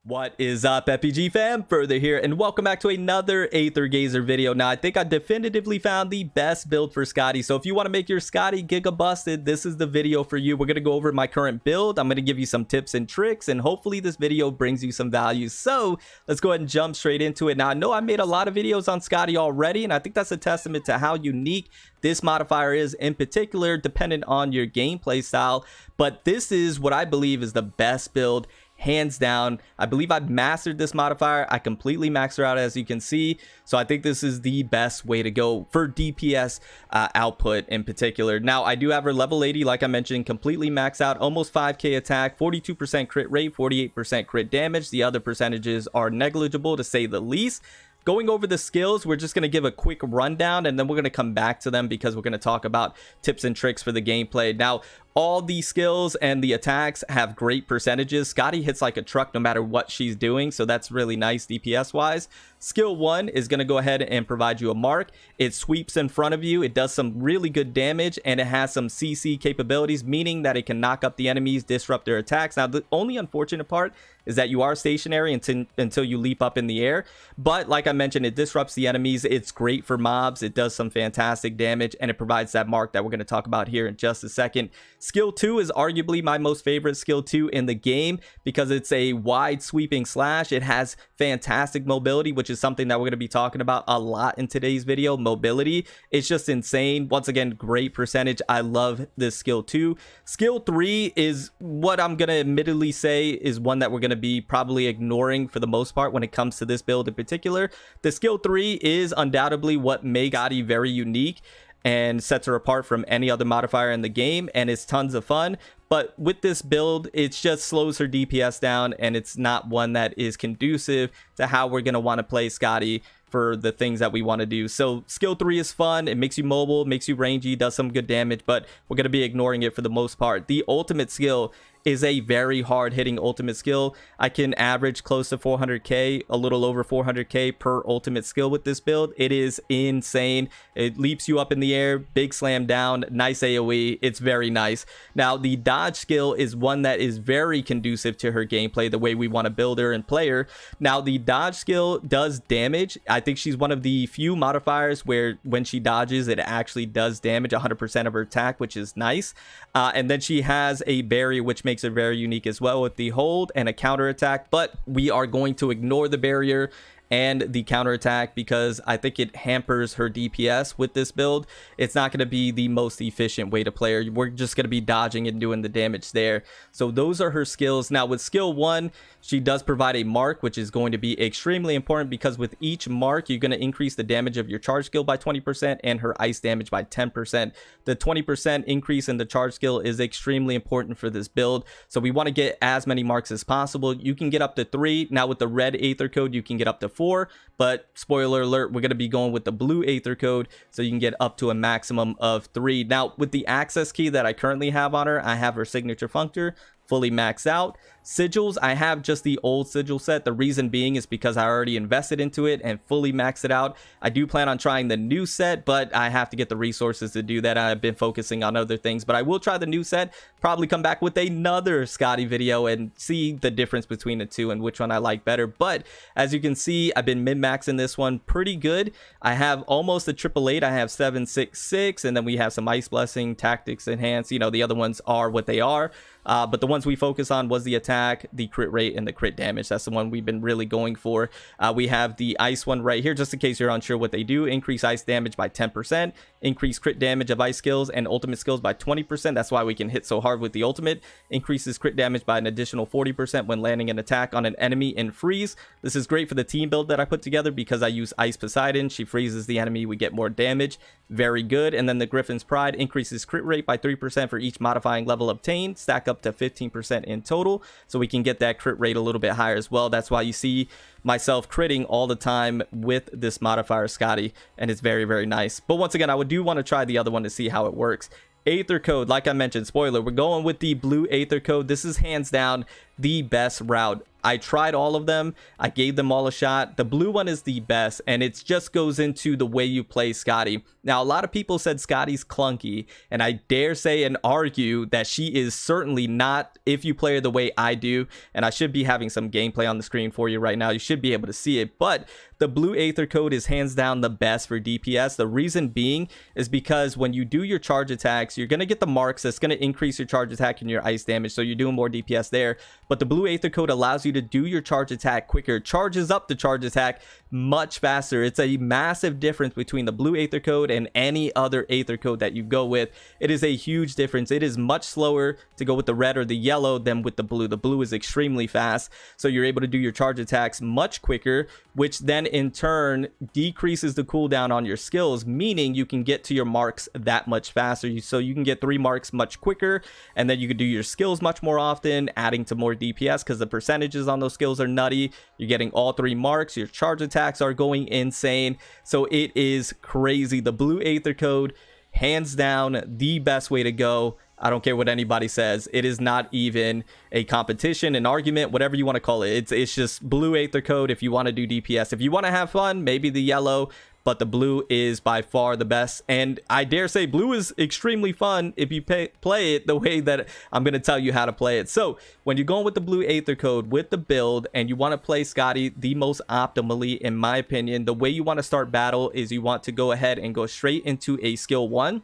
What is up, FPG fam? Further here, and welcome back to another Aether Gazer video. Now, I think I definitively found the best build for Skadi. So if you want to make your Skadi giga busted, this is the video for you. We're going to go over my current build. I'm going to give you some tips and tricks, and hopefully this video brings you some value. So let's go ahead and jump straight into it. Now, I know I made a lot of videos on Skadi already, and I think that's a testament to how unique this modifier is, in particular, dependent on your gameplay style. But this is what I believe is the best build, hands down. I believe I've mastered this modifier. I completely maxed her out, as you can see. So I think this is the best way to go for DPS output in particular. Now, I do have her level 80, like I mentioned, completely maxed out, almost 5k attack, 42% crit rate, 48% crit damage. The other percentages are negligible, to say the least. Going over the skills, we're just going to give a quick rundown, and then we're going to come back to them because we're going to talk about tips and tricks for the gameplay. Now, all the skills and the attacks have great percentages. Skadi hits like a truck no matter what she's doing, so that's really nice DPS wise. Skill 1 is going to go ahead and provide you a mark. It sweeps in front of you. It does some really good damage, and it has some CC capabilities, meaning that it can knock up the enemies, disrupt their attacks. Now, the only unfortunate part is that you are stationary until you leap up in the air. But like I mentioned, it disrupts the enemies. It's great for mobs. It does some fantastic damage, and it provides that mark that we're going to talk about here in just a second. Skill 2 is arguably my most favorite skill 2 in the game because it's a wide sweeping slash. It has fantastic mobility, which is something that we're going to be talking about a lot in today's video. Mobility, it's just insane. Once again, great percentage. I love this skill 2. Skill 3 is what I'm going to admittedly say is one that we're going to be probably ignoring for the most part when it comes to this build in particular. The skill 3 is undoubtedly what makes Skadi very unique and sets her apart from any other modifier in the game, and it's tons of fun. But with this build, it just slows her DPS down, and it's not one that is conducive to how we're going to want to play Skadi for the things that we want to do. So skill 3 is fun. It makes you mobile, makes you rangy, does some good damage, but we're going to be ignoring it for the most part. The ultimate skill is a very hard hitting ultimate skill. I can average close to 400k, a little over 400k per ultimate skill with this build. It is insane. It leaps you up in the air, big slam down, nice AoE. It's very nice. Now, the dodge skill is one that is very conducive to her gameplay, the way we want to build her and play her. Now, the dodge skill does damage. I think she's one of the few modifiers where when she dodges, it actually does damage 100% of her attack, which is nice. And then she has a barrier, which makes it very unique as well, with the hold and a counter attack. But we are going to ignore the barrier and the counterattack because I think it hampers her DPS with this build. It's not going to be the most efficient way to play her. We're just going to be dodging and doing the damage there. So those are her skills. Now with skill 1, she does provide a mark, which is going to be extremely important because with each mark, you're going to increase the damage of your charge skill by 20% and her ice damage by 10%. The 20% increase in the charge skill is extremely important for this build. So we want to get as many marks as possible. You can get up to 3. Now with the red Aether code, you can get up to 4, but spoiler alert, we're going to be going with the blue Aether code, so you can get up to a maximum of 3. Now with the access key that I currently have on her, I have her signature functor fully maxed out. Sigils, I have just the old sigil set. The reason being is because I already invested into it and fully maxed it out. I do plan on trying the new set, but I have to get the resources to do that. I've been focusing on other things, but I will try the new set, probably come back with another Skadi video and see the difference between the two and which one I like better. But as you can see, I've been min-maxing this one pretty good. I have almost a 888. I have 766, and then we have some Ice Blessing, Tactics Enhance. You know, the other ones are what they are. But the ones we focus on was the attack, the crit rate, and the crit damage. That's the one we've been really going for. We have the ice one right here, just in case you're unsure what they do. Increase ice damage by 10%, increase crit damage of ice skills and ultimate skills by 20%. That's why we can hit so hard with the ultimate. Increases crit damage by an additional 40% when landing an attack on an enemy in freeze. This is great for the team build that I put together because I use Ice Poseidon. She freezes the enemy, we get more damage. Very good. And then the Griffin's Pride increases crit rate by 3% for each modifying level obtained, stack up to 15% in total, so we can get that crit rate a little bit higher as well. That's why you see myself critting all the time with this modifier Skadi, and it's very, very nice. But once again, I do want to try the other one to see how it works. Aether code, like I mentioned, spoiler, we're going with the blue Aether code. This is hands down the best route. I tried all of them. I gave them all a shot. The blue one is the best, and it just goes into the way you play Skadi. Now, a lot of people said Skadi's clunky, and I dare say and argue that she is certainly not if you play her the way I do. And I should be having some gameplay on the screen for you right now. You should be able to see it, but the blue Aether code is hands down the best for DPS. The reason being is because when you do your charge attacks, you're going to get the marks. That's going to increase your charge attack and your ice damage, so you're doing more DPS there. But the blue Aether code allows you to do your charge attack quicker, charges up the charge attack much faster. It's a massive difference between the blue Aether code and any other Aether code that you go with. It is a huge difference. It is much slower to go with the red or the yellow than with the blue. The blue is extremely fast, so you're able to do your charge attacks much quicker, which then in turn decreases the cooldown on your skills, meaning you can get to your marks that much faster. So you can get 3 marks much quicker, and then you can do your skills much more often, adding to more DPS because the percentages on those skills are nutty. You're getting all 3 marks. Your charge attacks are going insane. So it is crazy. The blue Aether code, hands down, the best way to go. I don't care what anybody says. It is not even a competition, an argument, whatever you want to call it. It's just blue Aether code if you want to do DPS. If you want to have fun, maybe the yellow, but the blue is by far the best. And I dare say blue is extremely fun if you play it the way that I'm going to tell you how to play it. So when you're going with the blue Aether code with the build and you want to play Skadi the most optimally, in my opinion, the way you want to start battle is you want to go ahead and go straight into a skill 1.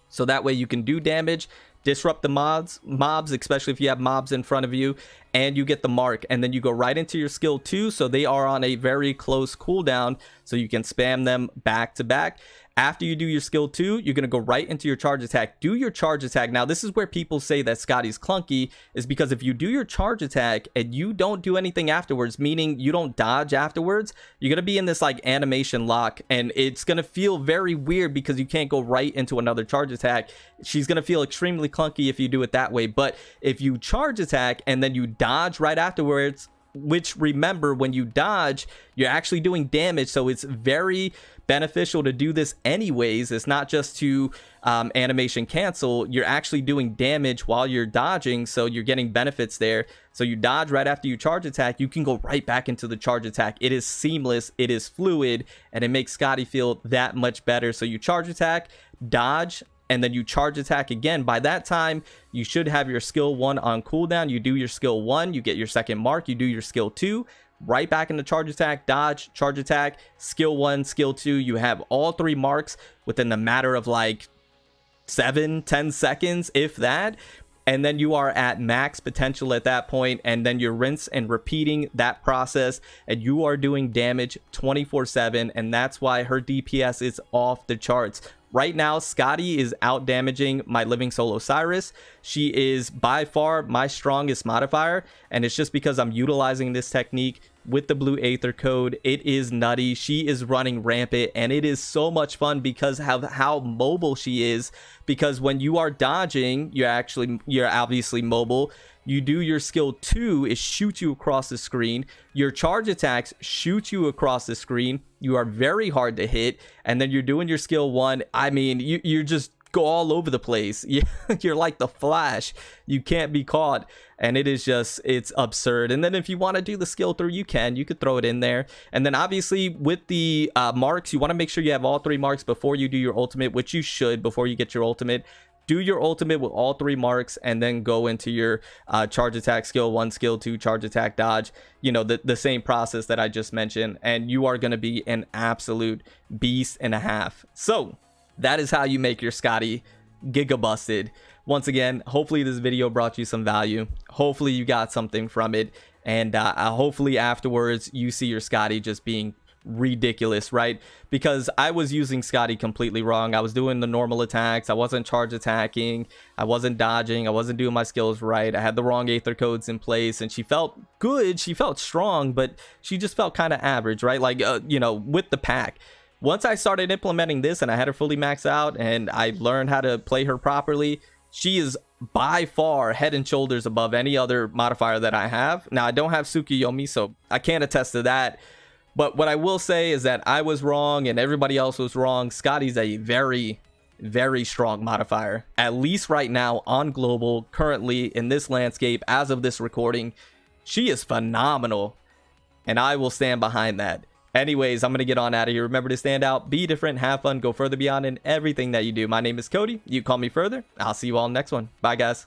So that way you can do damage, disrupt the mobs, especially if you have mobs in front of you, and you get the mark, and then you go right into your skill 2, so they are on a very close cooldown, so you can spam them back to back. After you do your skill 2, you're going to go right into your charge attack. Do your charge attack. Now, this is where people say that Skadi's clunky, is because if you do your charge attack and you don't do anything afterwards, meaning you don't dodge afterwards, you're going to be in this like animation lock, and it's going to feel very weird because you can't go right into another charge attack. She's going to feel extremely clunky if you do it that way. But if you charge attack and then you dodge right afterwards, which remember, when you dodge, you're actually doing damage, so it's very beneficial to do this anyways. It's not just to animation cancel. You're actually doing damage while you're dodging, so you're getting benefits there. So you dodge right after you charge attack, you can go right back into the charge attack. It is seamless, it is fluid, and it makes Skadi feel that much better. So you charge attack, dodge, and then you charge attack again. By that time, you should have your skill 1 on cooldown. You do your skill 1, you get your second mark, you do your skill 2, right back into charge attack, dodge, charge attack, skill 1, skill 2. You have all 3 marks within the matter of like 7-10 seconds, if that. And then you are at max potential at that point, and then you're rinse and repeating that process, and you are doing damage 24/7, and that's why her DPS is off the charts. Right now, Skadi is out damaging my Living Soul Osiris. She is by far my strongest modifier, and it's just because I'm utilizing this technique with the blue Aether code. It is nutty. She is running rampant, and it is so much fun because of how mobile she is. Because when you are dodging, you're obviously mobile. You do your skill 2, it shoots you across the screen. Your charge attacks shoot you across the screen. You are very hard to hit, and then you're doing your skill 1. I mean, you're just go all over the place. You're like the Flash. You can't be caught, and it is just, it's absurd. And then if you want to do the skill 3, you could throw it in there. And then obviously with the marks, you want to make sure you have all 3 marks before you do your ultimate, which you should before you get your ultimate. Do your ultimate with all 3 marks, and then go into your charge attack, skill 1, skill 2, charge attack, dodge. You know, the same process that I just mentioned, and you are going to be an absolute beast and a half. So that is how you make your Skadi giga busted. Once again, hopefully this video brought you some value. Hopefully you got something from it, and hopefully afterwards you see your Skadi just being ridiculous, right? Because I was using Skadi completely wrong. I was doing the normal attacks, I wasn't charge attacking, I wasn't dodging, I wasn't doing my skills right. I had the wrong Aether codes in place, and she felt good, she felt strong, but she just felt kind of average, right? Like you know, with the pack. Once I started implementing this and I had her fully maxed out and I learned how to play her properly, she is by far head and shoulders above any other modifier that I have. Now, I don't have Tsukuyomi, so I can't attest to that. But what I will say is that I was wrong and everybody else was wrong. Skadi's a very, very strong modifier. At least right now on global, currently in this landscape, as of this recording, She is phenomenal, and I will stand behind that. Anyways, I'm going to get on out of here. Remember to stand out, be different, have fun, go further beyond in everything that you do. My name is Cody. You call me further. I'll see you all next one. Bye, guys.